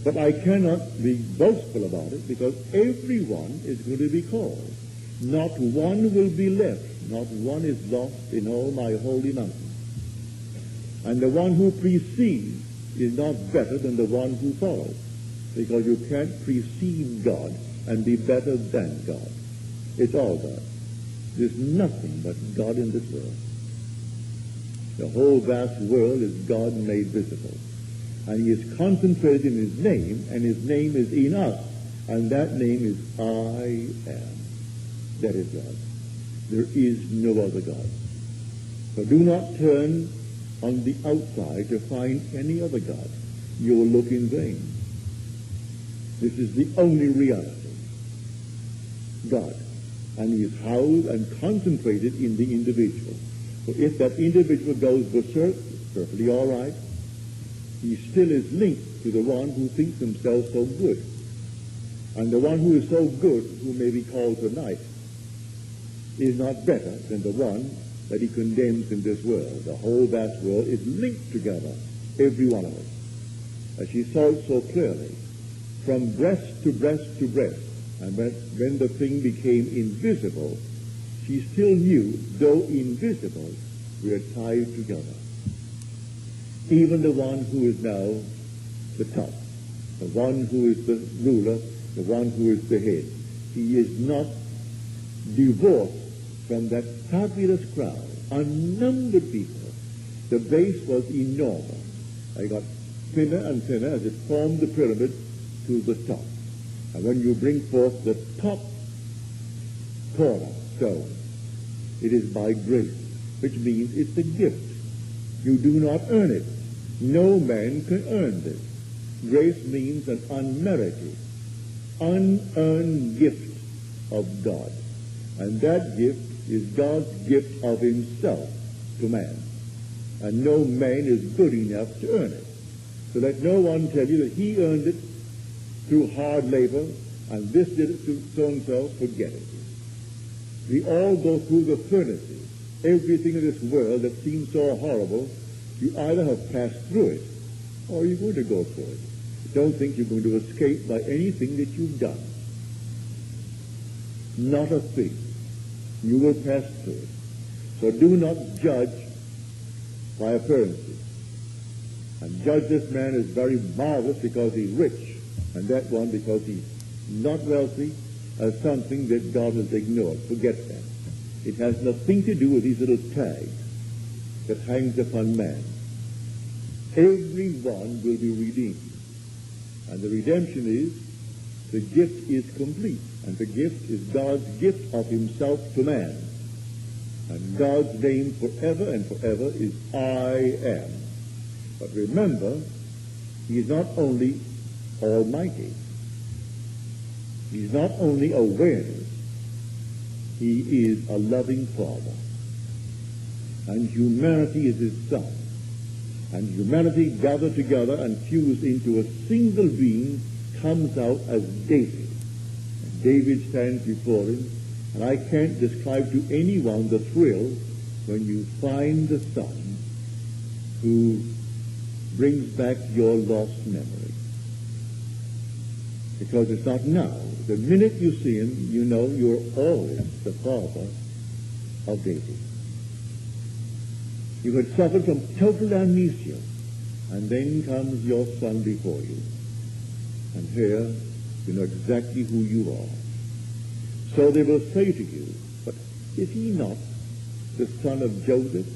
But I cannot be boastful about it, because everyone is going to be called. Not one will be left. Not one is lost in all my holy mountain. And the one who precedes is not better than the one who follows, because you can't precede God and be better than God. It's all God. There's nothing but God in this world. The whole vast world is God made visible. And he is concentrated in his name, and his name is in us. And that name is I am. That is God. There is no other God. So do not turn on the outside to find any other God. You will look in vain. This is the only reality. God. And he is housed and concentrated in the individual. So if that individual goes berserk, it's perfectly all right. He still is linked to the one who thinks himself so good. And the one who is so good, who may be called tonight, is not better than the one that he condemns in this world. The whole vast world is linked together, every one of us. As she saw it so clearly, from breast to breast to breast. And when the thing became invisible, she still knew, though invisible, we are tied together. Even the one who is now the top, the one who is the ruler, the one who is the head, he is not divorced from that fabulous crowd, unnumbered people. The base was enormous. I got thinner and thinner as it formed the pyramid to the top. And when you bring forth the top cornerstone, it is by grace, which means it's a gift. You do not earn it. No man can earn this. Grace means an unmerited, unearned gift of God. And that gift is God's gift of himself to man. And no man is good enough to earn it. So let no one tell you that he earned it through hard labor, and this did it to so-and-so. Forget it. We all go through the furnaces. Everything in this world that seems so horrible, you either have passed through it, or you're going to go through it. Don't think you're going to escape by anything that you've done. Not a thing. You will pass through it. So do not judge by appearances. And judge this man as very marvelous because he's rich, and that one because he's not wealthy, as something that God has ignored. Forget that. It has nothing to do with these little tags that hangs upon man. Everyone will be redeemed. And the redemption is, the gift is complete. And the gift is God's gift of himself to man. And God's name forever and forever is I am. But remember, he is not only almighty. He's not only awareness. He is a loving Father. And humanity is his Son. And humanity gathered together and fused into a single being comes out as David. And David stands before him. And I can't describe to anyone the thrill when you find the Son who brings back your lost memory. Because it's not now. The minute you see him, you know you're always the father of David. You had suffered from total amnesia, and then comes your son before you. And here, you know exactly who you are. So they will say to you, but is he not the son of Joseph?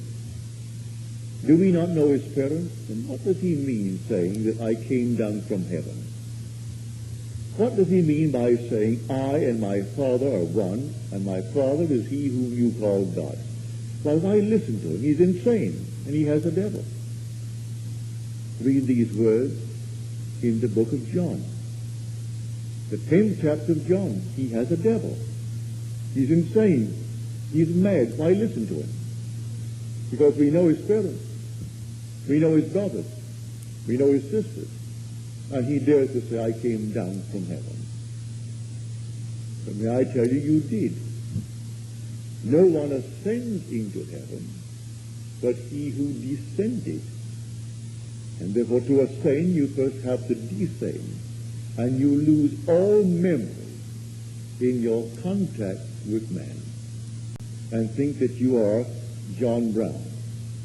Do we not know his parents? And what does he mean saying that I came down from heaven? What does he mean by saying, I and my Father are one, and my Father is he whom you call God? Well, why listen to him? He's insane, and he has a devil. Read these words in the book of John. The 10th chapter of John. He has a devil. He's insane. He's mad. Why listen to him? Because we know his parents. We know his brothers. We know his sisters. And he dares to say, I came down from heaven. But may I tell you, you did. No one ascends into heaven, but he who descended. And therefore, to ascend, you first have to descend. And you lose all memory in your contact with man. And think that you are John Brown,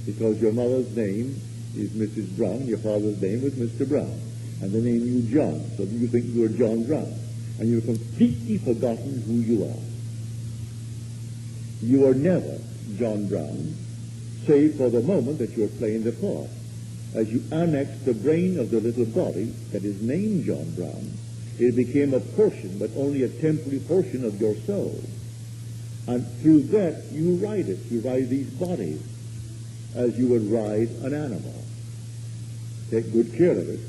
because your mother's name is Mrs. Brown, your father's name was Mr. Brown, and they name you John, so you think you are John Brown, and you've completely forgotten who you are. You are never John Brown, save for the moment that you are playing the part. As you annex the brain of the little body that is named John Brown, it became a portion, but only a temporary portion of your soul. And through that, you ride it. You ride these bodies as you would ride an animal. Take good care of it,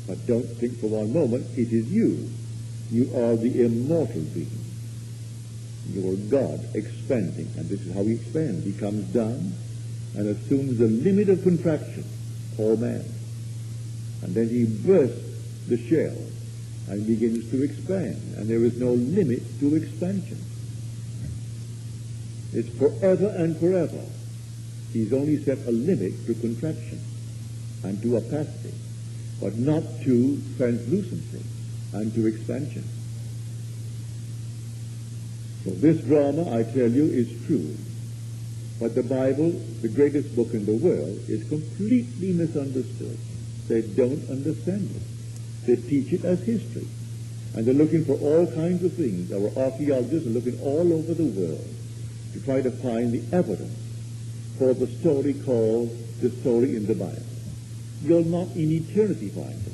but don't think for one moment it is you. You are the immortal being. You are God expanding, and this is how he expands. He comes down and assumes the limit of contraction, called man. And then he bursts the shell and begins to expand, and there is no limit to expansion. It's forever and forever. He's only set a limit to contraction and to opacity, but not to translucency and to expansion. So this drama, I tell you, is true. But the Bible, the greatest book in the world, is completely misunderstood. They don't understand it. They teach it as history. And they're looking for all kinds of things. Our archaeologists are looking all over the world to try to find the evidence for the story called the story in the Bible. You'll not in eternity find it.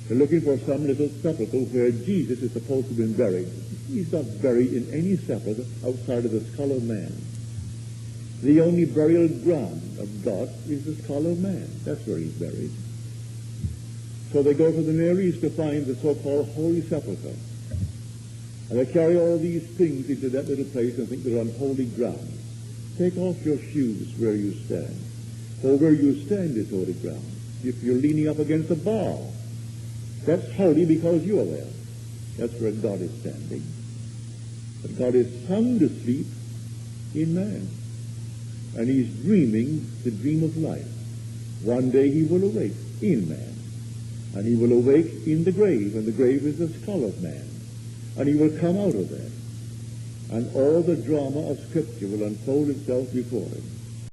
They're looking for some little sepulchre where Jesus is supposed to have been buried. He's not buried in any sepulchre outside of the skull of man. The only burial ground of God is the skull of man. That's where he's buried. So they go to the Near East to find the so-called Holy Sepulchre. And they carry all these things into that little place and think they're on holy ground. Take off your shoes where you stand. For where you stand is holy ground. If you're leaning up against a bar, that's holy because you are there. That's where God is standing. But God is sound asleep in man. And he's dreaming the dream of life. One day he will awake in man. And he will awake in the grave, and the grave is the skull of man. And he will come out of that. And all the drama of Scripture will unfold itself before him.